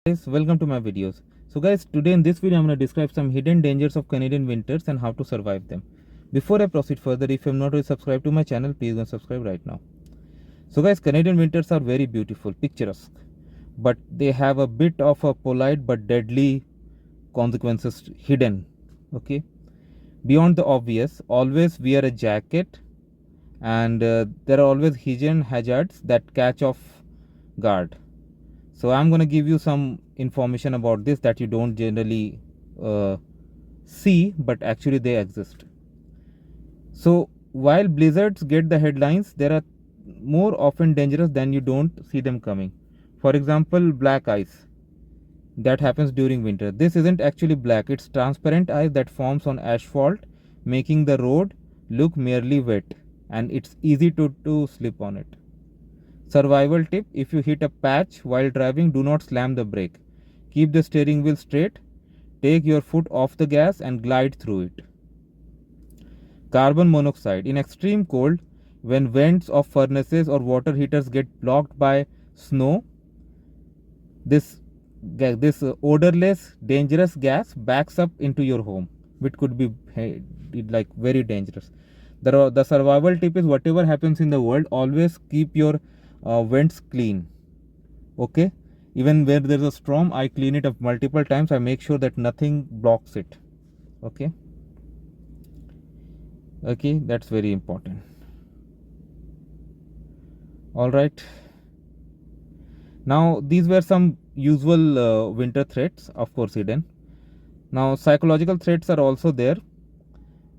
Guys, welcome to my videos. So guys, today in this video I'm going to describe some hidden dangers of Canadian winters and how to survive them. Before I proceed further, if you have not already subscribed to my channel, please go and subscribe right now. So guys, Canadian winters are very beautiful, picturesque, but they have a bit of a polite but deadly consequences hidden. Okay, beyond the obvious, always wear a jacket, and there are always hidden hazards that catch off guard. So I'm going to give you some information about this that you don't generally see, but actually they exist. So while blizzards get the headlines, there are more often dangerous than you don't see them coming. For example, black ice that happens during winter. This isn't actually black, it's transparent ice that forms on asphalt, making the road look merely wet, and it's easy to slip on it. Survival tip: if you hit a patch while driving, do not slam the brake. Keep the steering wheel straight, take your foot off the gas, and glide through it. Carbon monoxide. In extreme cold, when vents of furnaces or water heaters get blocked by snow, this odorless, dangerous gas backs up into your home, which could be like very dangerous. The survival tip is whatever happens in the world, always keep your vents clean. Okay, even where there's a storm, I clean it up multiple times. I make sure that nothing blocks it. Okay, that's very important. All right, now these were some usual winter threats, of course hidden. Now psychological threats are also there.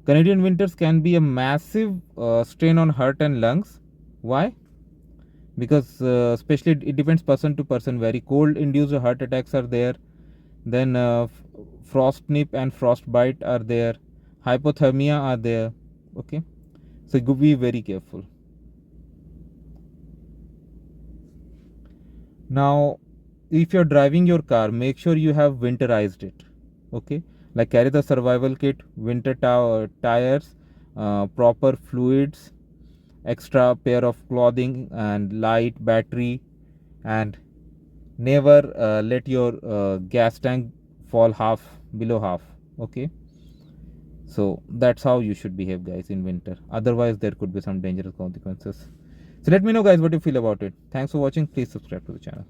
Canadian winters can be a massive strain on heart and lungs. Why? Because especially it depends person to person. Very cold induced heart attacks are there. Then frostnip and frostbite are there. Hypothermia are there. Okay, so you be very careful. Now if you're driving your car, make sure you have winterized it. Okay, like carry the survival kit, winter tires, proper fluids, extra pair of clothing and light battery, and never let your gas tank fall below half. Okay, so that's how you should behave, guys, in winter. Otherwise there could be some dangerous consequences. So let me know, guys, what you feel about it. Thanks for watching. Please subscribe to the channel.